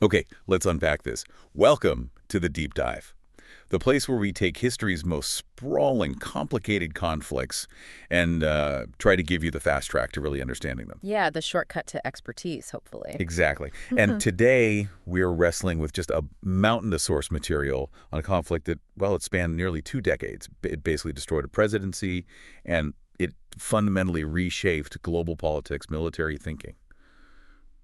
Okay, let's unpack this. Welcome to the Deep Dive, the place where we take history's most sprawling, complicated conflicts and try to give you the fast track to really understanding them. Yeah, the shortcut to expertise, hopefully. Exactly. And today, we're wrestling with just a mountain of source material on a conflict that, well, it spanned nearly 2 decades. It basically destroyed a presidency, and it fundamentally reshaped global politics, military thinking.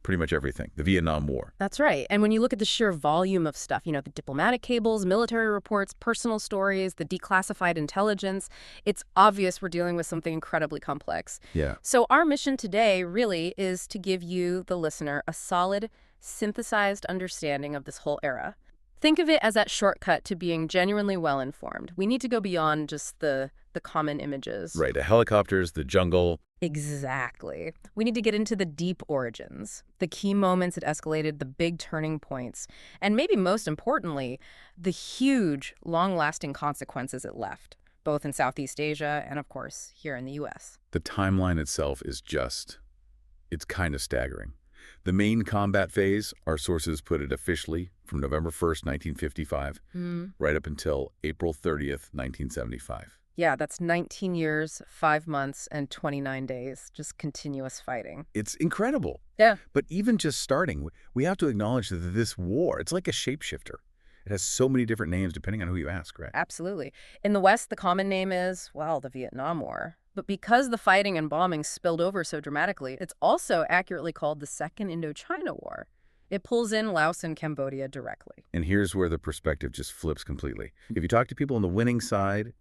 Pretty much everything. The Vietnam War. That's right. And when you look at the sheer volume of stuff, the diplomatic cables, military reports, personal stories, the declassified intelligence, it's obvious we're dealing with something incredibly complex. Yeah. So our mission today really is to give you, the listener, a solid, synthesized understanding of this whole era. Think of it as that shortcut to being genuinely well-informed. We need to go beyond just the common images. Right. The helicopters, the jungle. Exactly. We need to get into the deep origins, the key moments that escalated, the big turning points, and maybe most importantly, the huge, long-lasting consequences it left, both in Southeast Asia and, of course, here in the U.S. The timeline itself is it's kind of staggering. The main combat phase, our sources put it officially, from November 1st, 1955, right up until April 30th, 1975. Yeah, that's 19 years, 5 months, and 29 days, just continuous fighting. It's incredible. Yeah. But even just starting, we have to acknowledge that this war, it's like a shapeshifter. It has so many different names depending on who you ask, right? Absolutely. In the West, the common name is, well, the Vietnam War. But because the fighting and bombing spilled over so dramatically, it's also accurately called the Second Indochina War. It pulls in Laos and Cambodia directly. And here's where the perspective just flips completely. If you talk to people on the winning side,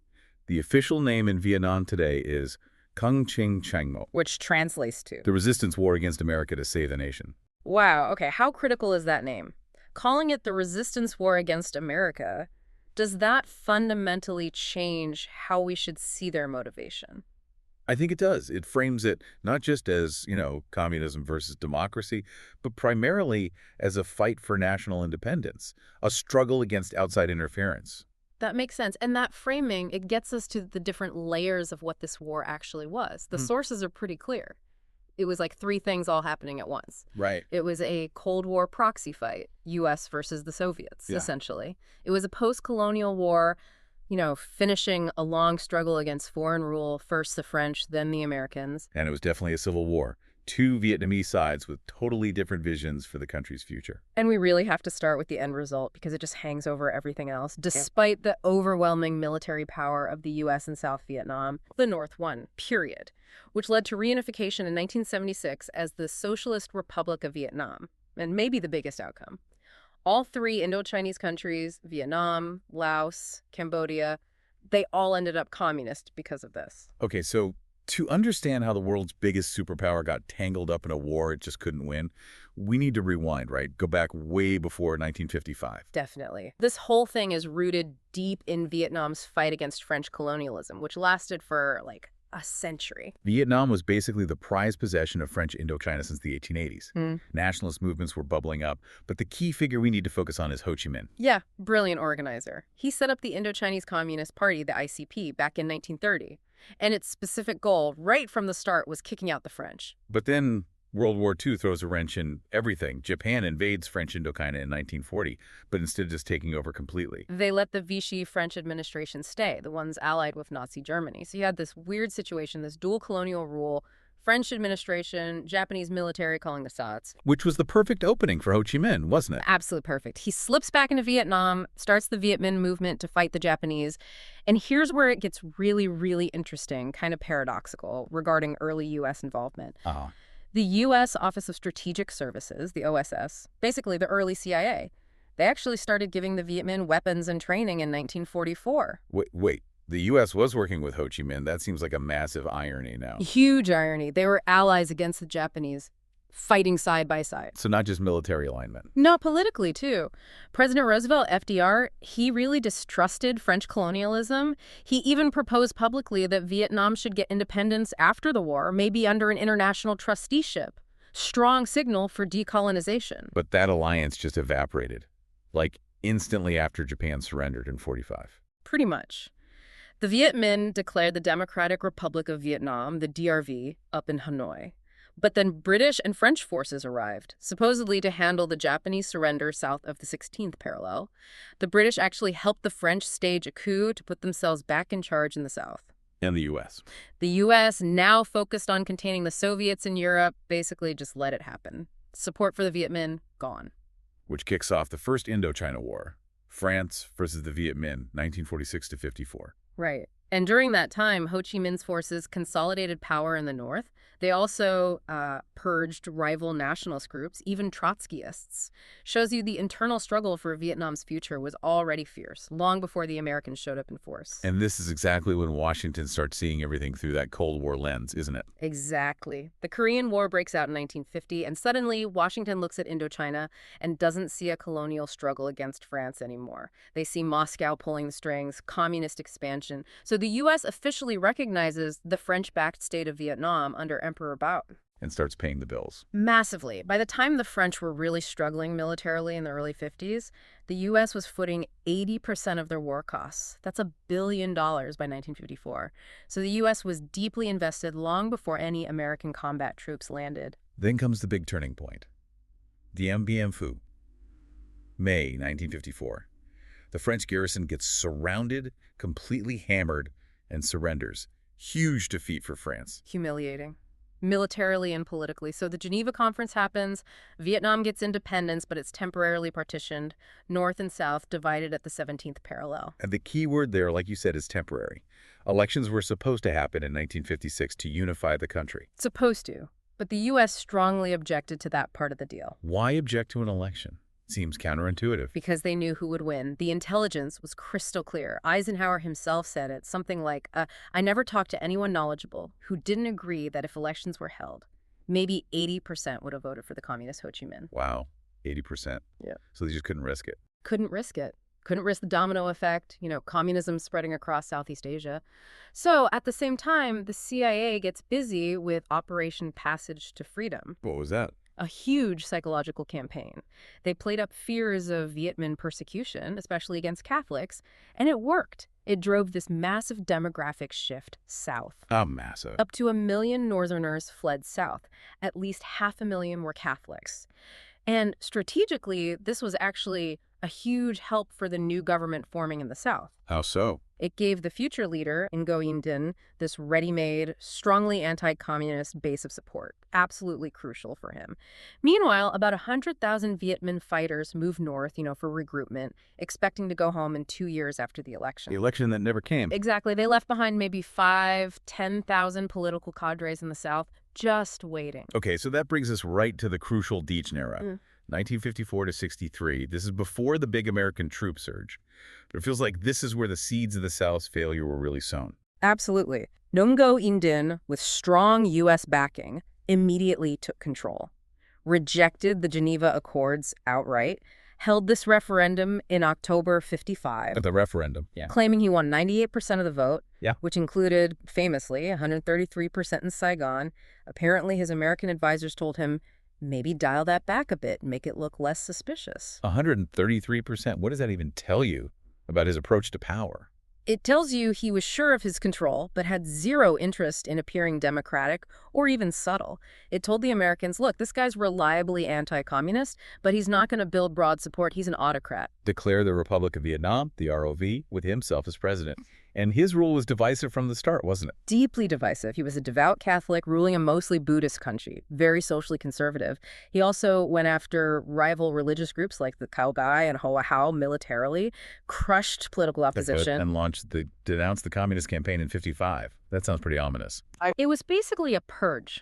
the official name in Vietnam today is Kung Ching Chang Mo, Which translates to? the resistance war against America to save the nation. Wow, okay, how critical is that name? Calling it the resistance war against America, does that fundamentally change how we should see their motivation? I think it does. It frames it not just as, communism versus democracy, but primarily as a fight for national independence, a struggle against outside interference. That makes sense. And that framing, it gets us to the different layers of what this war actually was. The sources are pretty clear. It was like 3 things all happening at once. Right. It was a Cold War proxy fight, U.S. versus the Soviets, essentially. It was a post-colonial war, finishing a long struggle against foreign rule, first the French, then the Americans. And it was definitely a civil war. 2 Vietnamese sides with totally different visions for the country's future. And we really have to start with the end result because it just hangs over everything else. Despite the overwhelming military power of the U.S. and South Vietnam, the North won, period, which led to reunification in 1976 as the Socialist Republic of Vietnam, and maybe the biggest outcome. All 3 Indochinese countries, Vietnam, Laos, Cambodia, they all ended up communist because of this. Okay, so to understand how the world's biggest superpower got tangled up in a war it just couldn't win, we need to rewind, right? Go back way before 1955. Definitely. This whole thing is rooted deep in Vietnam's fight against French colonialism, which lasted for, a century. Vietnam was basically the prized possession of French Indochina since the 1880s. Nationalist movements were bubbling up, but the key figure we need to focus on is Ho Chi Minh. Yeah, brilliant organizer. He set up the Indochinese Communist Party, the ICP, back in 1930. And its specific goal, right from the start, was kicking out the French. But then World War II throws a wrench in everything. Japan invades French Indochina in 1940, but instead of just taking over completely. They let the Vichy French administration stay, the ones allied with Nazi Germany. So you had this weird situation, this dual colonial rule, French administration, Japanese military calling the shots. Which was the perfect opening for Ho Chi Minh, wasn't it? Absolutely perfect. He slips back into Vietnam, starts the Viet Minh movement to fight the Japanese. And here's where it gets really, really interesting, kind of paradoxical, regarding early U.S. involvement. The U.S. Office of Strategic Services, the OSS, basically the early CIA, they actually started giving the Viet Minh weapons and training in 1944. Wait. The U.S. was working with Ho Chi Minh. That seems like a massive irony now. Huge irony. They were allies against the Japanese, fighting side by side. So not just military alignment. Not politically, too. President Roosevelt, FDR, he really distrusted French colonialism. He even proposed publicly that Vietnam should get independence after the war, maybe under an international trusteeship. Strong signal for decolonization. But that alliance just evaporated, instantly after Japan surrendered in 1945. Pretty much. The Viet Minh declared the Democratic Republic of Vietnam, the DRV, up in Hanoi. But then British and French forces arrived, supposedly to handle the Japanese surrender south of the 16th parallel. The British actually helped the French stage a coup to put themselves back in charge in the south. And the U.S. The U.S., now focused on containing the Soviets in Europe, basically just let it happen. Support for the Viet Minh, gone. Which kicks off the First Indochina War. France versus the Viet Minh, 1946 to 54. Right. And during that time, Ho Chi Minh's forces consolidated power in the north. They also purged rival nationalist groups, even Trotskyists. Shows you the internal struggle for Vietnam's future was already fierce, long before the Americans showed up in force. And this is exactly when Washington starts seeing everything through that Cold War lens, isn't it? Exactly. The Korean War breaks out in 1950, and suddenly Washington looks at Indochina and doesn't see a colonial struggle against France anymore. They see Moscow pulling the strings, communist expansion. So the U.S. officially recognizes the French-backed state of Vietnam under Emperor Bao. And starts paying the bills. Massively. By the time the French were really struggling militarily in the early 50s, the U.S. was footing 80% of their war costs. That's $1 billion by 1954. So the U.S. was deeply invested long before any American combat troops landed. Then comes the big turning point. Dien Bien Phu, May 1954. The French garrison gets surrounded, completely hammered, and surrenders. Huge defeat for France. Humiliating. Militarily and politically. So the Geneva Conference happens, Vietnam gets independence, but it's temporarily partitioned, North and South divided at the 17th parallel. And the key word there, like you said, is temporary. Elections were supposed to happen in 1956 to unify the country. Supposed to, but the U.S. strongly objected to that part of the deal. Why object to an election? Seems counterintuitive. Because they knew who would win. The intelligence was crystal clear. Eisenhower himself said it, something like, I never talked to anyone knowledgeable who didn't agree that if elections were held, maybe 80% would have voted for the communist Ho Chi Minh. Wow, 80%. Yeah. So they just couldn't risk it. Couldn't risk it. Couldn't risk the domino effect, communism spreading across Southeast Asia. So at the same time, the CIA gets busy with Operation Passage to Freedom. What was that? A huge psychological campaign. They played up fears of Viet Minh persecution, especially against Catholics, and it worked. It drove this massive demographic shift south. Massive. Up to 1 million Northerners fled south. At least 500,000 were Catholics. And strategically, this was actually a huge help for the new government forming in the south. How so? It gave the future leader, Ngo Dinh, this ready-made, strongly anti-communist base of support. Absolutely crucial for him. Meanwhile, about 100,000 Viet Minh fighters moved north, for regroupment, expecting to go home in 2 years after the election. The election that never came. Exactly. They left behind maybe 10,000 political cadres in the south, just waiting. Okay, so that brings us right to the crucial Diệm era. 1954 to 63. This is before the big American troop surge. But it feels like this is where the seeds of the South's failure were really sown. Absolutely. Ngo Dinh, with strong U.S. backing, immediately took control, rejected the Geneva Accords outright, held this referendum in October 55. At the referendum, yeah. Claiming he won 98% of the vote, Yeah. which included, famously, 133% in Saigon. Apparently, his American advisors told him, maybe dial that back a bit, make it look less suspicious. 133%. What does that even tell you about his approach to power? It tells you he was sure of his control, but had zero interest in appearing democratic or even subtle. It told the Americans, look, this guy's reliably anti-communist, but he's not going to build broad support. He's an autocrat. Declare the Republic of Vietnam, the ROV, with himself as president. And his rule was divisive from the start, wasn't it? Deeply divisive. He was a devout Catholic ruling a mostly Buddhist country, very socially conservative. He also went after rival religious groups like the Cao Gai and Hoa Hao militarily, crushed political opposition. And denounced the communist campaign in 55. That sounds pretty ominous. It was basically a purge.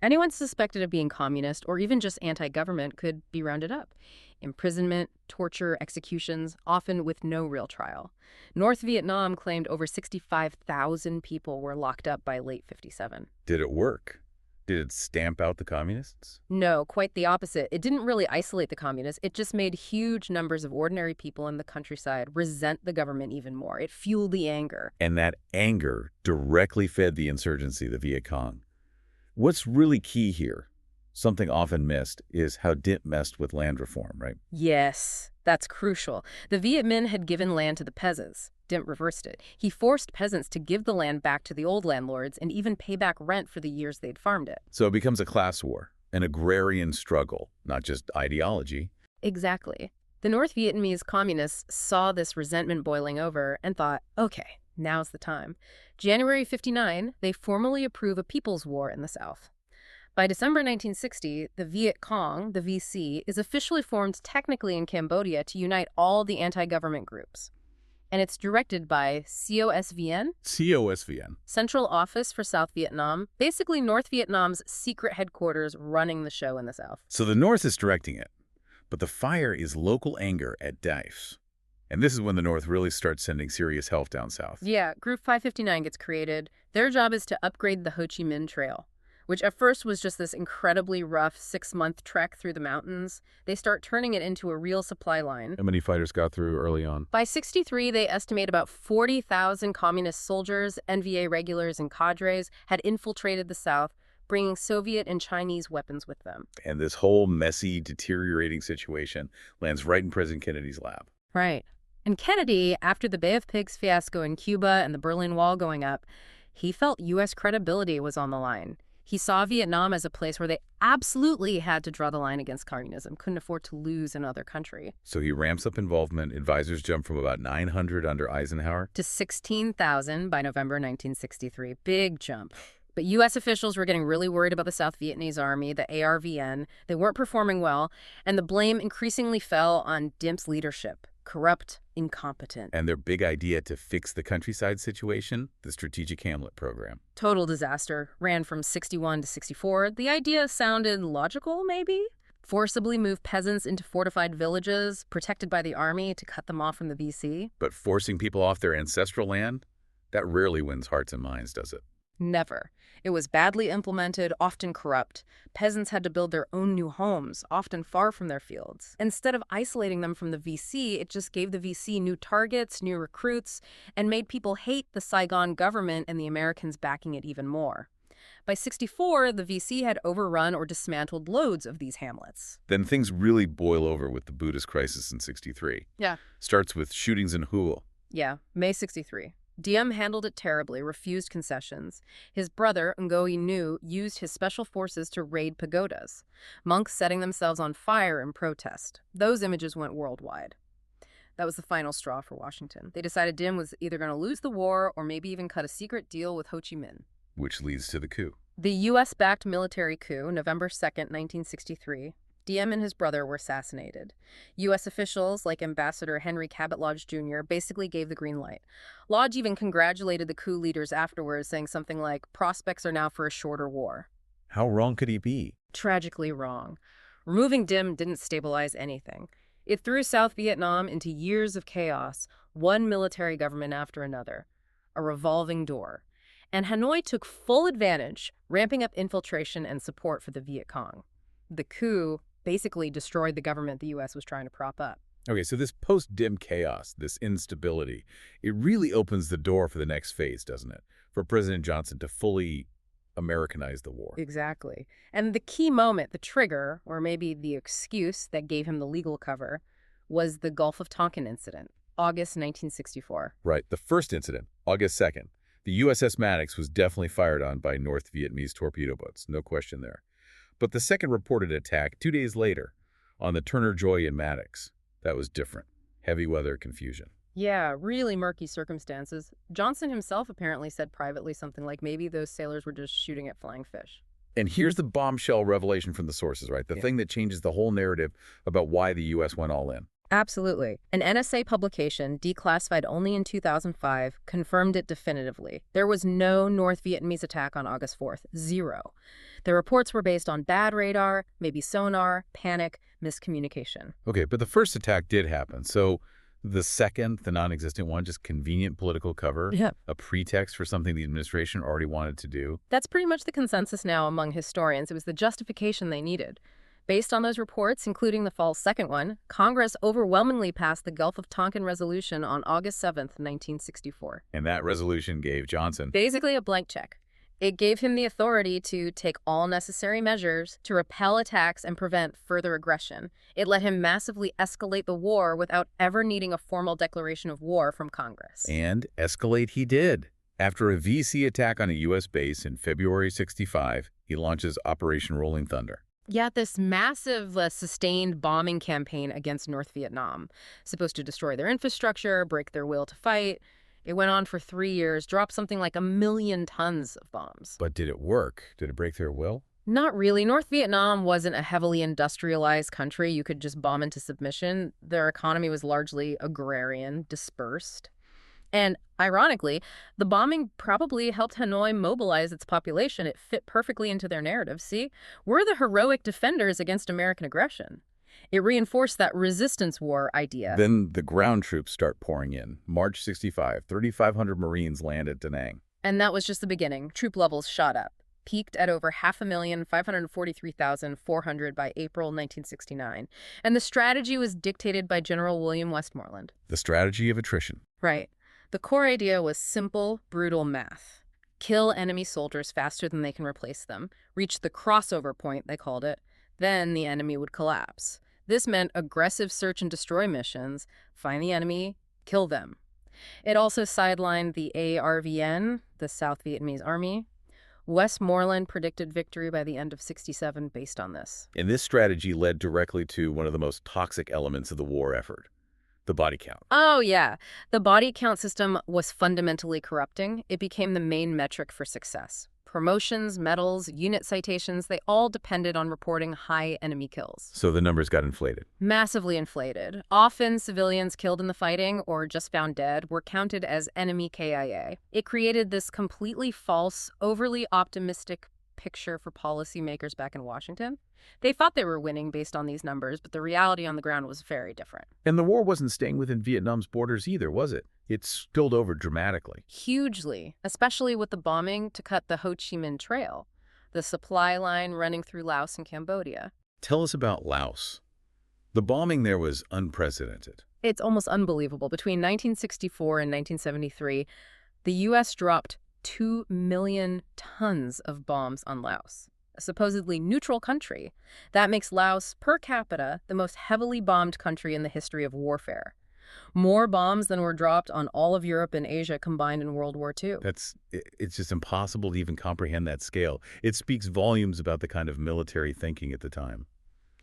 Anyone suspected of being communist or even just anti-government could be rounded up. Imprisonment, torture, executions, often with no real trial. North Vietnam claimed over 65,000 people were locked up by late 57. Did it work? Did it stamp out the communists? No, quite the opposite. It didn't really isolate the communists. It just made huge numbers of ordinary people in the countryside resent the government even more. It fueled the anger. And that anger directly fed the insurgency, the Viet Cong. What's really key here, something often missed, is how Diệm messed with land reform, right? Yes, that's crucial. The Viet Minh had given land to the peasants, Diệm reversed it. He forced peasants to give the land back to the old landlords and even pay back rent for the years they'd farmed it. So it becomes a class war, an agrarian struggle, not just ideology. Exactly. The North Vietnamese communists saw this resentment boiling over and thought, okay, now's the time. January 59, they formally approve a people's war in the South. By December 1960, the Viet Cong, the VC, is officially formed technically in Cambodia to unite all the anti-government groups. And it's directed by COSVN, COSVN. Central Office for South Vietnam, basically North Vietnam's secret headquarters running the show in the South. So the North is directing it, but the fire is local anger at Dife. And this is when the North really starts sending serious help down south. Yeah, Group 559 gets created. Their job is to upgrade the Ho Chi Minh Trail, which at first was just this incredibly rough 6-month trek through the mountains. They start turning it into a real supply line. How many fighters got through early on? By 63, they estimate about 40,000 communist soldiers, NVA regulars, and cadres had infiltrated the South, bringing Soviet and Chinese weapons with them. And this whole messy, deteriorating situation lands right in President Kennedy's lap. Right. And Kennedy, after the Bay of Pigs fiasco in Cuba and the Berlin Wall going up, he felt U.S. credibility was on the line. He saw Vietnam as a place where they absolutely had to draw the line against communism, couldn't afford to lose another country. So he ramps up involvement. Advisors jump from about 900 under Eisenhower to 16,000 by November 1963. Big jump. But U.S. officials were getting really worried about the South Vietnamese army, the ARVN. They weren't performing well, and the blame increasingly fell on Dimp's leadership. Corrupt, incompetent. And their big idea to fix the countryside situation, the Strategic Hamlet Program. Total disaster. Ran from 61 to 64. The idea sounded logical, maybe? Forcibly move peasants into fortified villages, protected by the army to cut them off from the VC. But forcing people off their ancestral land? That rarely wins hearts and minds, does it? Never. It was badly implemented, often corrupt. Peasants had to build their own new homes, often far from their fields. Instead of isolating them from the VC, it just gave the VC new targets, new recruits, and made people hate the Saigon government and the Americans backing it even more. By 64, the VC had overrun or dismantled loads of these hamlets. Then things really boil over with the Buddhist crisis in 63. Yeah. Starts with shootings in Hua. Yeah, May 63. Diem handled it terribly, refused concessions. His brother, Ngoyi Nu, used his special forces to raid pagodas, monks setting themselves on fire in protest. Those images went worldwide. That was the final straw for Washington. They decided Diem was either going to lose the war or maybe even cut a secret deal with Ho Chi Minh. Which leads to the coup. The U.S.-backed military coup, November 2nd, 1963. Diem and his brother were assassinated. U.S. officials, like Ambassador Henry Cabot Lodge Jr., basically gave the green light. Lodge even congratulated the coup leaders afterwards, saying something like, prospects are now for a shorter war. How wrong could he be? Tragically wrong. Removing Diem didn't stabilize anything. It threw South Vietnam into years of chaos, one military government after another. A revolving door. And Hanoi took full advantage, ramping up infiltration and support for the Viet Cong. The coup basically destroyed the government the U.S. was trying to prop up. Okay, so this post-Diem chaos, this instability, it really opens the door for the next phase, doesn't it? For President Johnson to fully Americanize the war. Exactly. And the key moment, the trigger, or maybe the excuse that gave him the legal cover, was the Gulf of Tonkin incident, August 1964. Right. The first incident, August 2nd. The USS Maddox was definitely fired on by North Vietnamese torpedo boats, no question there. But the second reported attack 2 days later on the Turner Joy in Maddox, that was different. Heavy weather confusion. Yeah, really murky circumstances. Johnson himself apparently said privately something like maybe those sailors were just shooting at flying fish. And here's the bombshell revelation from the sources, right? The thing that changes the whole narrative about why the U.S. went all in. Absolutely. An NSA publication, declassified only in 2005, confirmed it definitively. There was no North Vietnamese attack on August 4th. Zero. The reports were based on bad radar, maybe sonar, panic, miscommunication. Okay, but the first attack did happen. So the second, the non-existent one, just convenient political cover, a pretext for something the administration already wanted to do. That's pretty much the consensus now among historians. It was the justification they needed. Based on those reports, including the false second one, Congress overwhelmingly passed the Gulf of Tonkin Resolution on August 7th, 1964. And that resolution gave Johnson basically a blank check. It gave him the authority to take all necessary measures to repel attacks and prevent further aggression. It let him massively escalate the war without ever needing a formal declaration of war from Congress. And escalate he did. After a VC attack on a U.S. base in February '65, he launches Operation Rolling Thunder. Yeah, this massive, sustained bombing campaign against North Vietnam, supposed to destroy their infrastructure, break their will to fight. It went on for 3 years, dropped something like 1 million tons of bombs. But did it work? Did it break their will? Not really. North Vietnam wasn't a heavily industrialized country you could just bomb into submission. Their economy was largely agrarian, dispersed. And ironically, the bombing probably helped Hanoi mobilize its population. It fit perfectly into their narrative. See, we're the heroic defenders against American aggression. It reinforced that resistance war idea. Then the ground troops start pouring in. March '65, 3,500 Marines land at Da Nang. And that was just the beginning. Troop levels shot up, peaked at over 5,543,400 by April 1969. And the strategy was dictated by General William Westmoreland. The strategy of attrition. Right. The core idea was simple, brutal math. Kill enemy soldiers faster than they can replace them. Reach the crossover point, they called it. Then the enemy would collapse. This meant aggressive search and destroy missions. Find the enemy, kill them. It also sidelined the ARVN, the South Vietnamese Army. Westmoreland predicted victory by the end of '67 based on this. And this strategy led directly to one of the most toxic elements of the war effort. The body count. Oh, yeah. The body count system was fundamentally corrupting. It became the main metric for success. Promotions, medals, unit citations, they all depended on reporting high enemy kills. So the numbers got inflated. Massively inflated. Often civilians killed in the fighting or just found dead were counted as enemy KIA. It created this completely false, overly optimistic picture for policymakers back in Washington. They thought they were winning based on these numbers, but the reality on the ground was very different. And the war wasn't staying within Vietnam's borders either, was it? It spilled over dramatically. Hugely, especially with the bombing to cut the Ho Chi Minh Trail, the supply line running through Laos and Cambodia. Tell us about Laos. The bombing there was unprecedented. It's almost unbelievable. Between 1964 and 1973, the U.S. dropped 2 million tons of bombs on Laos, a supposedly neutral country. That makes Laos, per capita, the most heavily bombed country in the history of warfare. More bombs than were dropped on all of Europe and Asia combined in World War II. It's just impossible to even comprehend that scale. It speaks volumes about the kind of military thinking at the time,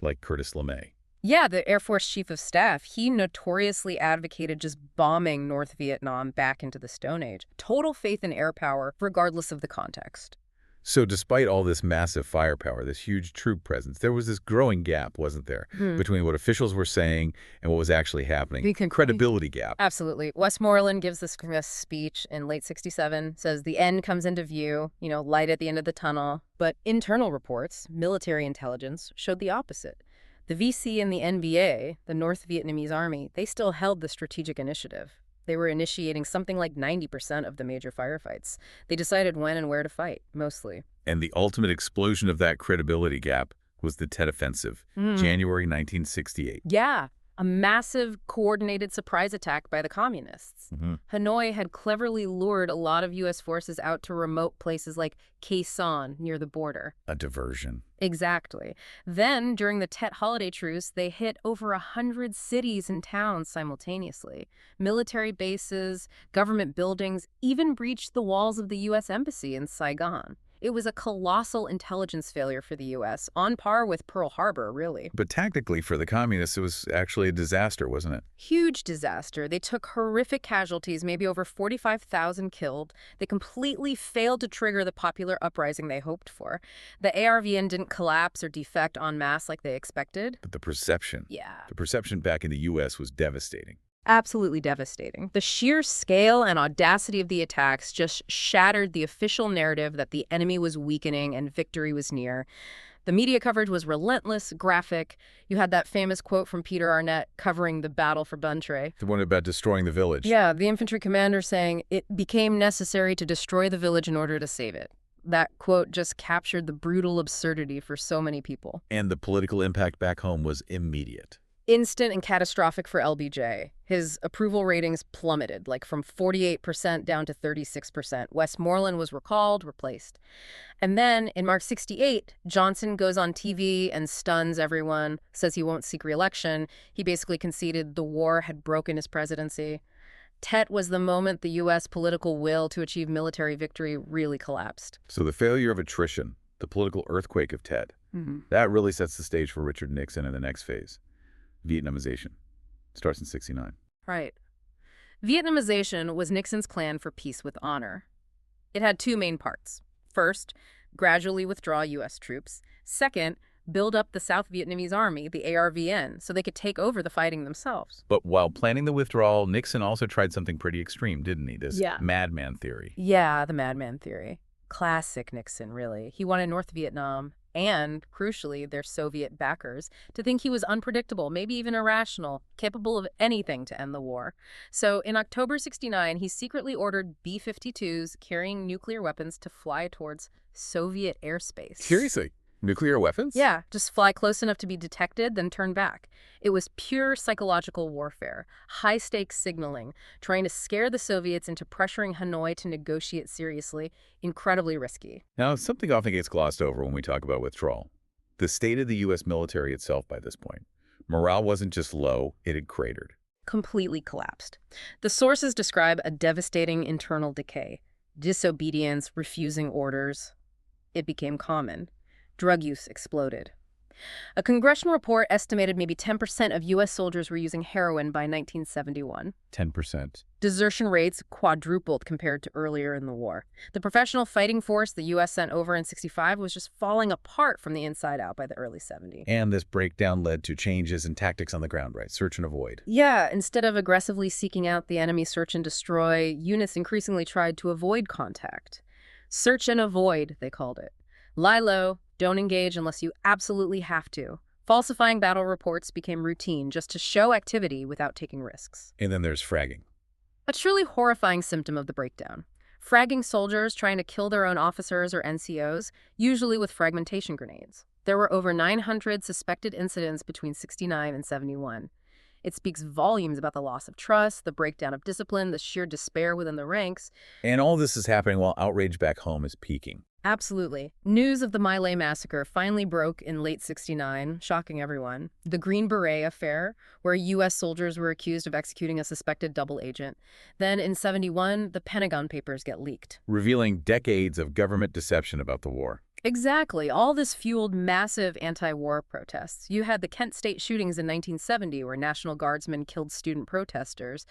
like Curtis LeMay. Yeah, the Air Force Chief of Staff, he notoriously advocated just bombing North Vietnam back into the Stone Age. Total faith in air power, regardless of the context. So despite all this massive firepower, this huge troop presence, there was this growing gap, wasn't there, between what officials were saying and what was actually happening? Credibility gap. Absolutely. Westmoreland gives this speech in late '67, says the end comes into view, light at the end of the tunnel. But internal reports, military intelligence, showed the opposite. The VC and the NBA, the North Vietnamese Army, they still held the strategic initiative. They were initiating something like 90% of the major firefights. They decided when and where to fight, mostly. And the ultimate explosion of that credibility gap was the Tet Offensive, January 1968. Yeah, a massive coordinated surprise attack by the communists. Hanoi had cleverly lured a lot of U.S. forces out to remote places like Khe Sanh near the border. A diversion. Exactly. Then, during the Tet holiday truce, they hit over 100 cities and towns simultaneously. Military bases, government buildings, even breached the walls of the U.S. Embassy in Saigon. It was a colossal intelligence failure for the U.S., on par with Pearl Harbor, really. But tactically, for the communists, it was actually a disaster, wasn't it? Huge disaster. They took horrific casualties, maybe over 45,000 killed. They completely failed to trigger the popular uprising they hoped for. The ARVN didn't collapse or defect en masse like they expected. But the perception. Yeah. The perception back in the U.S. was devastating. Absolutely devastating. The sheer scale and audacity of the attacks just shattered the official narrative that the enemy was weakening and victory was near. The media coverage was relentless, graphic. You had that famous quote from Peter Arnett covering the battle for Bun Tre. The one about destroying the village. Yeah, the infantry commander saying it became necessary to destroy the village in order to save it. That quote just captured the brutal absurdity for so many people. And the political impact back home was immediate. Instant and catastrophic for LBJ. His approval ratings plummeted, like from 48% down to 36%. Westmoreland was recalled, replaced. And then, in March '68, Johnson goes on TV and stuns everyone, says he won't seek re-election. He basically conceded the war had broken his presidency. Tet was the moment the U.S. political will to achieve military victory really collapsed. So the failure of attrition, the political earthquake of Tet, that really sets the stage for Richard Nixon in the next phase. Vietnamization. Starts in '69. Right. Vietnamization was Nixon's plan for peace with honor. It had two main parts. First, gradually withdraw U.S. troops. Second, build up the South Vietnamese Army, the ARVN, so they could take over the fighting themselves. But while planning the withdrawal, Nixon also tried something pretty extreme, didn't he? This madman theory. Yeah, the madman theory. Classic Nixon, really. He wanted North Vietnam and, crucially, their Soviet backers to think he was unpredictable, maybe even irrational, capable of anything to end the war. So in October '69, he secretly ordered B-52s carrying nuclear weapons to fly towards Soviet airspace. Seriously? Nuclear weapons? Yeah, just fly close enough to be detected, then turn back. It was pure psychological warfare, high-stakes signaling, trying to scare the Soviets into pressuring Hanoi to negotiate seriously, incredibly risky. Now, something often gets glossed over when we talk about withdrawal. The state of the U.S. military itself by this point. Morale wasn't just low, it had cratered. Completely collapsed. The sources describe a devastating internal decay, disobedience, refusing orders. It became common. Drug use exploded. A congressional report estimated maybe 10% of U.S. soldiers were using heroin by 1971. 10%. Desertion rates quadrupled compared to earlier in the war. The professional fighting force the U.S. sent over in '65 was just falling apart from the inside out by the early '70s. And this breakdown led to changes in tactics on the ground, right? Search and avoid. Yeah, instead of aggressively seeking out the enemy, search and destroy, units increasingly tried to avoid contact. Search and avoid, they called it. Lie low. Don't engage unless you absolutely have to. Falsifying battle reports became routine just to show activity without taking risks. And then there's fragging. A truly horrifying symptom of the breakdown. Fragging soldiers trying to kill their own officers or NCOs, usually with fragmentation grenades. There were over 900 suspected incidents between '69 and '71. It speaks volumes about the loss of trust, the breakdown of discipline, the sheer despair within the ranks. And all this is happening while outrage back home is peaking. Absolutely. News of the My Lai massacre finally broke in late '69, shocking everyone. The Green Beret affair, where U.S. soldiers were accused of executing a suspected double agent. Then in '71, the Pentagon Papers get leaked, revealing decades of government deception about the war. Exactly. All this fueled massive anti-war protests. You had the Kent State shootings in 1970, where National Guardsmen killed student protesters.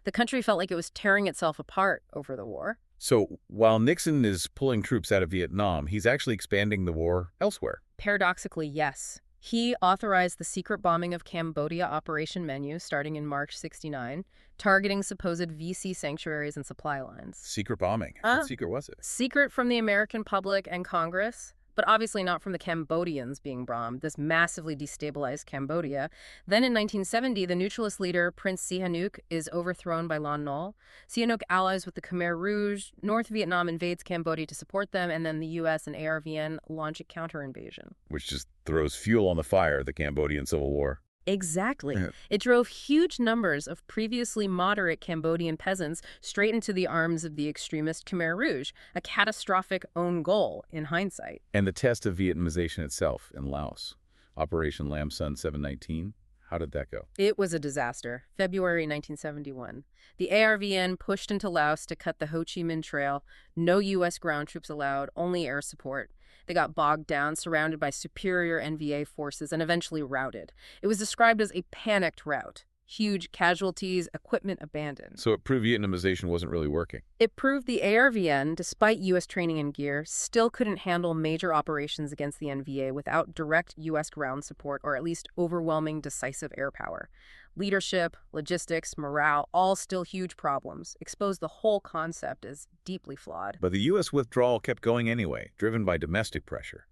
The country felt like it was tearing itself apart over the war. So while Nixon is pulling troops out of Vietnam, he's actually expanding the war elsewhere. Paradoxically, yes. He authorized the secret bombing of Cambodia Operation Menu starting in March '69, targeting supposed VC sanctuaries and supply lines. Secret bombing? What secret was it? Secret from the American public and Congress, but obviously not from the Cambodians being bombed. This massively destabilized Cambodia. Then in 1970, the neutralist leader, Prince Sihanouk, is overthrown by Lon Nol. Sihanouk allies with the Khmer Rouge. North Vietnam invades Cambodia to support them, and then the U.S. and ARVN launch a counter-invasion. Which just throws fuel on the fire, the Cambodian Civil War. Exactly. It drove huge numbers of previously moderate Cambodian peasants straight into the arms of the extremist Khmer Rouge, a catastrophic own goal in hindsight. And the test of Vietnamization itself in Laos, Operation Lam Son 719, how did that go? It was a disaster. February 1971. The ARVN pushed into Laos to cut the Ho Chi Minh Trail. No U.S. ground troops allowed, only air support. They got bogged down, surrounded by superior NVA forces, and eventually routed. It was described as a panicked rout. Huge casualties, equipment abandoned. So it proved Vietnamization wasn't really working. It proved the ARVN, despite U.S. training and gear, still couldn't handle major operations against the NVA without direct U.S. ground support or at least overwhelming decisive air power. Leadership, logistics, morale, all still huge problems, exposed the whole concept as deeply flawed. But the U.S. withdrawal kept going anyway, driven by domestic pressure.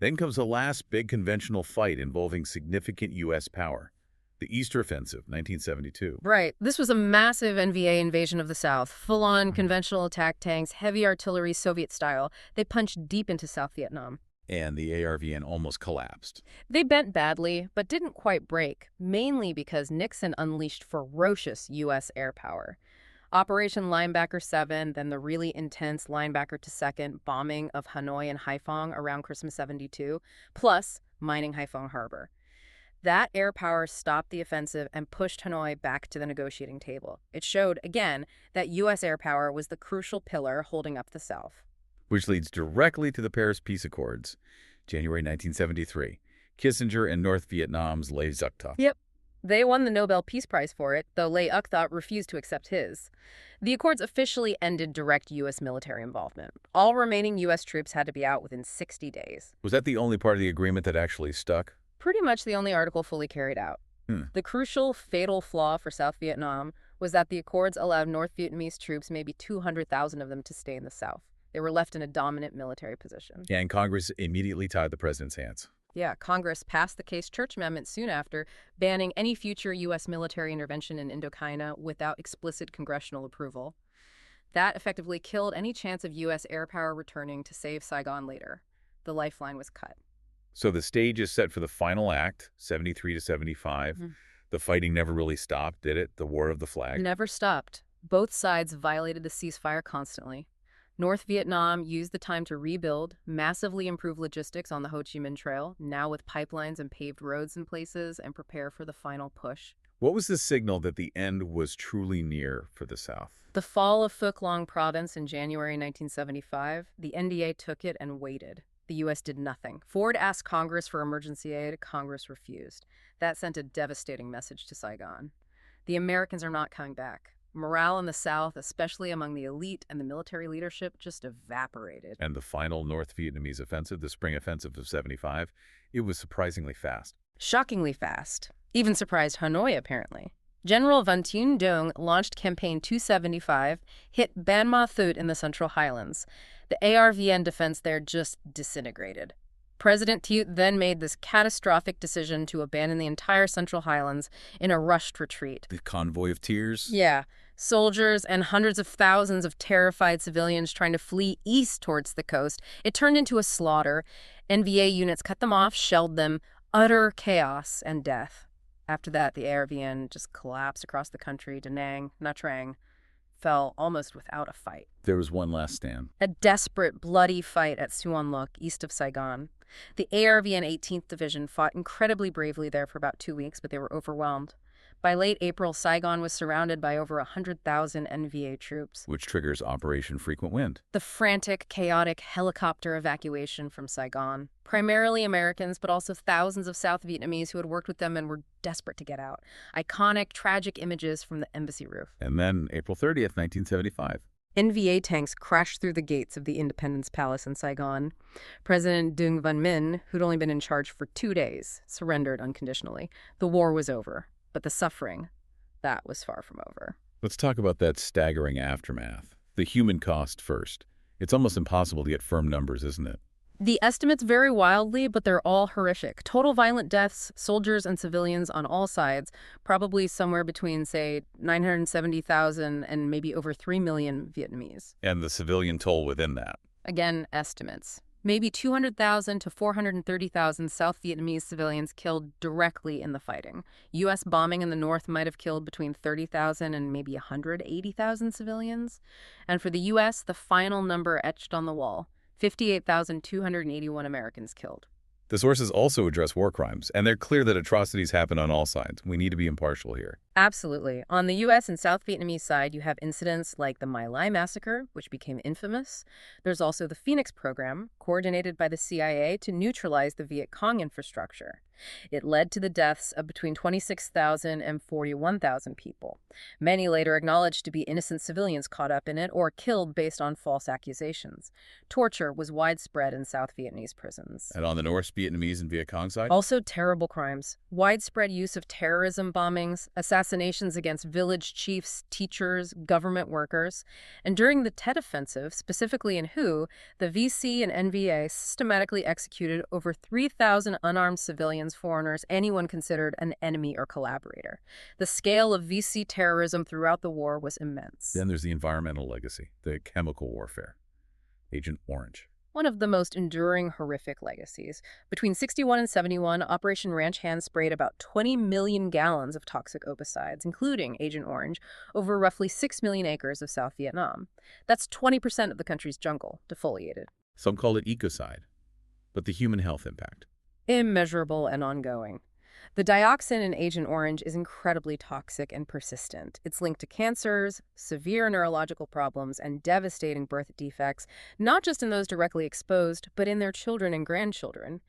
Then comes the last big conventional fight involving significant U.S. power. The Easter Offensive, 1972. Right. This was a massive NVA invasion of the South. Full-on conventional attack tanks, heavy artillery, Soviet style. They punched deep into South Vietnam. And the ARVN almost collapsed. They bent badly, but didn't quite break, mainly because Nixon unleashed ferocious U.S. air power. Operation Linebacker 7, then the really intense Linebacker to Second bombing of Hanoi and Haiphong around Christmas 72, plus mining Haiphong Harbor. That air power stopped the offensive and pushed Hanoi back to the negotiating table. It showed, again, that U.S. air power was the crucial pillar holding up the South. Which leads directly to the Paris Peace Accords, January 1973. Kissinger and North Vietnam's Le Duc Thuc. Yep. They won the Nobel Peace Prize for it, though Le Duc Thuc refused to accept his. The accords officially ended direct U.S. military involvement. All remaining U.S. troops had to be out within 60 days. Was that the only part of the agreement that actually stuck? Pretty much the only article fully carried out. The crucial, fatal flaw for South Vietnam was that the accords allowed North Vietnamese troops, maybe 200,000 of them, to stay in the South. They were left in a dominant military position. And Congress immediately tied the president's hands. Yeah, Congress passed the Case-Church Amendment soon after, banning any future U.S. military intervention in Indochina without explicit congressional approval. That effectively killed any chance of U.S. air power returning to save Saigon later. The lifeline was cut. So the stage is set for the final act, 73 to 75. The fighting never really stopped, did it? The War of the Flag. Never stopped. Both sides violated the ceasefire constantly. North Vietnam used the time to rebuild, massively improve logistics on the Ho Chi Minh Trail, now with pipelines and paved roads in places, and prepare for the final push. What was the signal that the end was truly near for the South? The fall of Phuoc Long Province in January 1975, the NDA took it and waited. The U.S. did nothing. Ford asked Congress for emergency aid. Congress refused. That sent a devastating message to Saigon. The Americans are not coming back. Morale in the South, especially among the elite and the military leadership, just evaporated. And the final North Vietnamese offensive, the Spring Offensive of 75, it was surprisingly fast. Shockingly fast. Even surprised Hanoi, apparently. General Van Thien Dung launched Campaign 275, hit Ban Ma Thuot in the Central Highlands. The ARVN defense there just disintegrated. President Thuot then made this catastrophic decision to abandon the entire Central Highlands in a rushed retreat. The convoy of tears? Yeah. Soldiers and hundreds of thousands of terrified civilians trying to flee east towards the coast. It turned into a slaughter. NVA units cut them off, shelled them. Utter chaos and death. After that, the ARVN just collapsed across the country. Da Nang, Nha Trang fell almost without a fight. There was one last stand. A desperate, bloody fight at Suan Loc, east of Saigon. The ARVN 18th Division fought incredibly bravely there for about 2 weeks, but they were overwhelmed. By late April, Saigon was surrounded by over 100,000 NVA troops. Which triggers Operation Frequent Wind. The frantic, chaotic helicopter evacuation from Saigon. Primarily Americans, but also thousands of South Vietnamese who had worked with them and were desperate to get out. Iconic, tragic images from the embassy roof. And then April 30th, 1975. NVA tanks crashed through the gates of the Independence Palace in Saigon. President Dung Van Minh, who'd only been in charge for 2 days, surrendered unconditionally. The war was over. But the suffering, that was far from over. Let's talk about that staggering aftermath. The human cost first. It's almost impossible to get firm numbers, isn't it? The estimates vary wildly, but they're all horrific. Total violent deaths, soldiers and civilians on all sides, probably somewhere between, say, 970,000 and maybe over 3 million Vietnamese. And the civilian toll within that. Again, estimates. Maybe 200,000 to 430,000 South Vietnamese civilians killed directly in the fighting. U.S. bombing in the north might have killed between 30,000 and maybe 180,000 civilians. And for the U.S., the final number etched on the wall, 58,281 Americans killed. The sources also address war crimes, and they're clear that atrocities happen on all sides. We need to be impartial here. Absolutely. On the U.S. and South Vietnamese side, you have incidents like the My Lai massacre, which became infamous. There's also the Phoenix program, coordinated by the CIA to neutralize the Viet Cong infrastructure. It led to the deaths of between 26,000 and 41,000 people. Many later acknowledged to be innocent civilians caught up in it or killed based on false accusations. Torture was widespread in South Vietnamese prisons. And on the North Vietnamese and Viet Cong side? Also terrible crimes. Widespread use of terrorism bombings, assassinations against village chiefs, teachers, government workers. And during the Tet Offensive, specifically in Hue, the VC and NVA systematically executed over 3,000 unarmed civilians, foreigners, anyone considered an enemy or collaborator. The scale of VC terrorism throughout the war was immense. Then there's the environmental legacy, the chemical warfare. Agent Orange. One of the most enduring horrific legacies. Between 61 and 71, Operation Ranch Hand sprayed about 20 million gallons of toxic herbicides, including Agent Orange, over roughly 6 million acres of South Vietnam. That's 20% of the country's jungle, defoliated. Some call it ecocide, but the human health impact. Immeasurable and ongoing. The dioxin in Agent Orange is incredibly toxic and persistent. It's linked to cancers, severe neurological problems, and devastating birth defects, not just in those directly exposed, but in their children and grandchildren.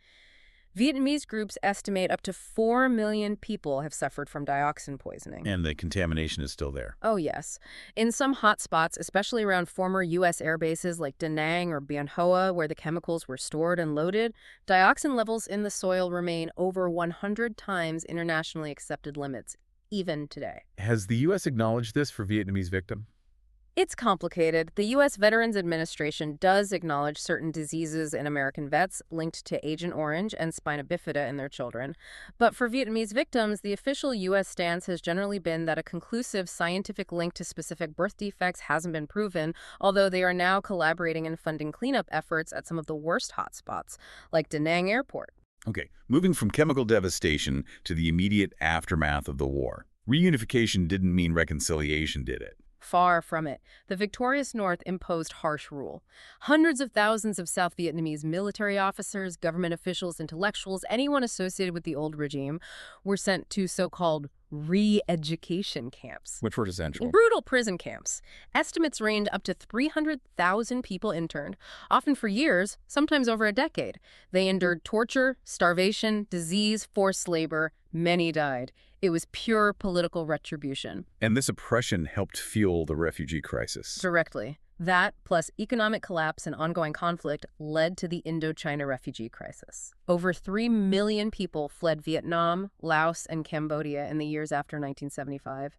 Vietnamese groups estimate up to 4 million people have suffered from dioxin poisoning. And the contamination is still there. Oh, yes. In some hot spots, especially around former U.S. air bases like Da Nang or Bien Hoa, where the chemicals were stored and loaded, dioxin levels in the soil remain over 100 times internationally accepted limits, even today. Has the U.S. acknowledged this for Vietnamese victims? It's complicated. The U.S. Veterans Administration does acknowledge certain diseases in American vets linked to Agent Orange and spina bifida in their children. But for Vietnamese victims, the official U.S. stance has generally been that a conclusive scientific link to specific birth defects hasn't been proven, although they are now collaborating and funding cleanup efforts at some of the worst hotspots, like Da Nang Airport. Okay, moving from chemical devastation to the immediate aftermath of the war. Reunification didn't mean reconciliation, did it? Far from it. The victorious North imposed harsh rule. Hundreds of thousands of South Vietnamese military officers, government officials, intellectuals, anyone associated with the old regime, were sent to so-called re-education camps. Which were essential. Brutal prison camps. Estimates range up to 300,000 people interned, often for years, sometimes over a decade. They endured torture, starvation, disease, forced labor. Many died. It was pure political retribution. And this oppression helped fuel the refugee crisis. Directly. That, plus economic collapse and ongoing conflict, led to the Indochina refugee crisis. Over 3 million people fled Vietnam, Laos, and Cambodia in the years after 1975.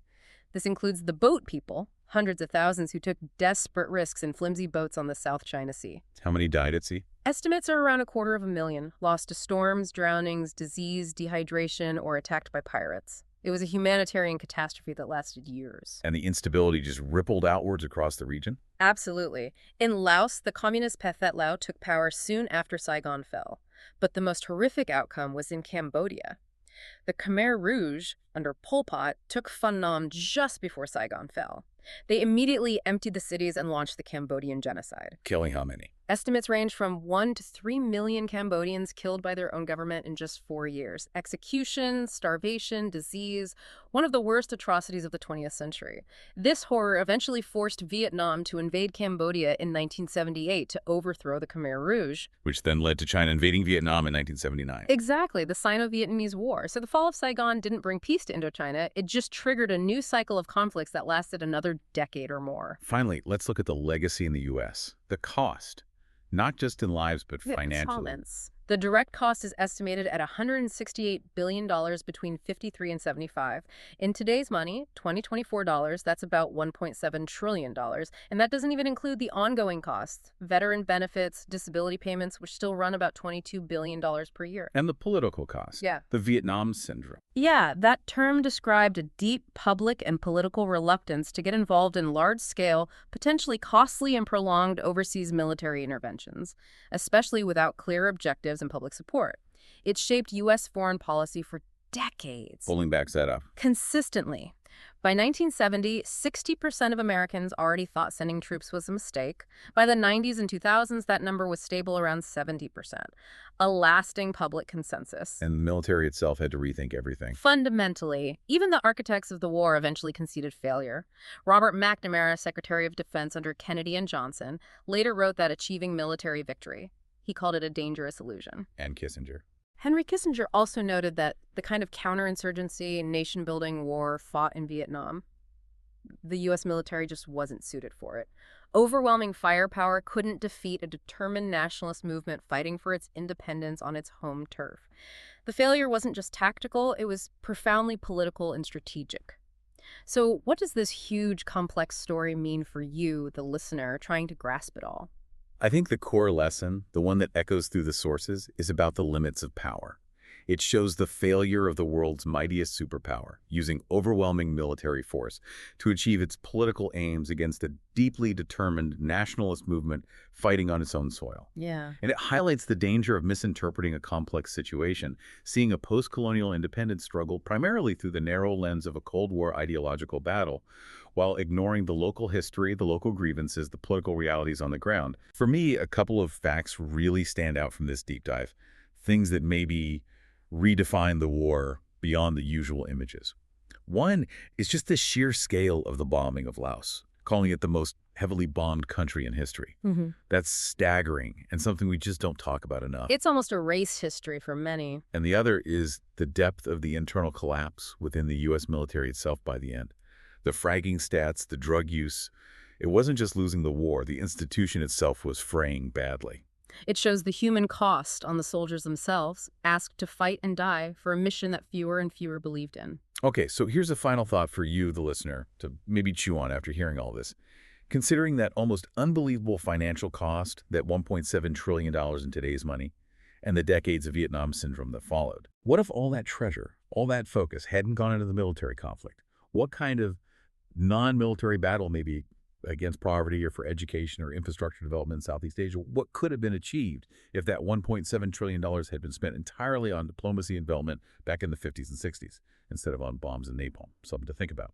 This includes the boat people, hundreds of thousands who took desperate risks in flimsy boats on the South China Sea. How many died at sea? Estimates are around 250,000, lost to storms, drownings, disease, dehydration, or attacked by pirates. It was a humanitarian catastrophe that lasted years. And the instability just rippled outwards across the region? Absolutely. In Laos, the communist Pathet Lao took power soon after Saigon fell. But the most horrific outcome was in Cambodia. The Khmer Rouge, under Pol Pot, took Phnom Penh just before Saigon fell. They immediately emptied the cities and launched the Cambodian genocide. Killing how many? Estimates range from 1 to 3 million Cambodians killed by their own government in just 4 years. Execution, starvation, disease, one of the worst atrocities of the 20th century. This horror eventually forced Vietnam to invade Cambodia in 1978 to overthrow the Khmer Rouge. Which then led to China invading Vietnam in 1979. Exactly, the Sino-Vietnamese War. So the fall of Saigon didn't bring peace to Indochina. It just triggered a new cycle of conflicts that lasted another decade or more. Finally, let's look at the legacy in the U.S. The cost. Not just in lives, but financially. Installments. The direct cost is estimated at $168 billion between 53 and 75. In today's money, 2024 dollars, that's about $1.7 trillion. And that doesn't even include the ongoing costs, veteran benefits, disability payments, which still run about $22 billion per year. And the political cost. Yeah. The Vietnam syndrome. Yeah, that term described a deep public and political reluctance to get involved in large-scale, potentially costly and prolonged overseas military interventions, especially without clear objectives and public support. It shaped U.S. foreign policy for decades. Polling backs that up. Consistently. By 1970, 60% of Americans already thought sending troops was a mistake. By the 90s and 2000s, that number was stable around 70%. A lasting public consensus. And the military itself had to rethink everything. Fundamentally, even the architects of the war eventually conceded failure. Robert McNamara, Secretary of Defense under Kennedy and Johnson, later wrote that achieving military victory. He called it a dangerous illusion. And Kissinger. Henry Kissinger also noted that the kind of counterinsurgency and nation-building war fought in Vietnam, the U.S. military just wasn't suited for it. Overwhelming firepower couldn't defeat a determined nationalist movement fighting for its independence on its home turf. The failure wasn't just tactical, it was profoundly political and strategic. So what does this huge, complex story mean for you, the listener, trying to grasp it all? I think the core lesson, the one that echoes through the sources, is about the limits of power. It shows the failure of the world's mightiest superpower, using overwhelming military force to achieve its political aims against a deeply determined nationalist movement fighting on its own soil. Yeah. And it highlights the danger of misinterpreting a complex situation, seeing a post-colonial independence struggle primarily through the narrow lens of a Cold War ideological battle, while ignoring the local history, the local grievances, the political realities on the ground. For me, a couple of facts really stand out from this deep dive, things that maybe redefine the war beyond the usual images. One is just the sheer scale of the bombing of Laos, calling it the most heavily bombed country in history. That's staggering and something we just don't talk about enough. It's almost erased history for many. And the other is the depth of the internal collapse within the U.S. military itself by the end. The fragging stats, the drug use, it wasn't just losing the war, the institution itself was fraying badly. It shows the human cost on the soldiers themselves, asked to fight and die for a mission that fewer and fewer believed in. Okay, so here's a final thought for you, the listener, to maybe chew on after hearing all this. Considering that almost unbelievable financial cost, that $1.7 trillion in today's money, and the decades of Vietnam syndrome that followed, what if all that treasure, all that focus hadn't gone into the military conflict? What kind of non-military battle, maybe against poverty or for education or infrastructure development in Southeast Asia, what could have been achieved if that $1.7 trillion had been spent entirely on diplomacy and development back in the 50s and 60s instead of on bombs and napalm? Something to think about.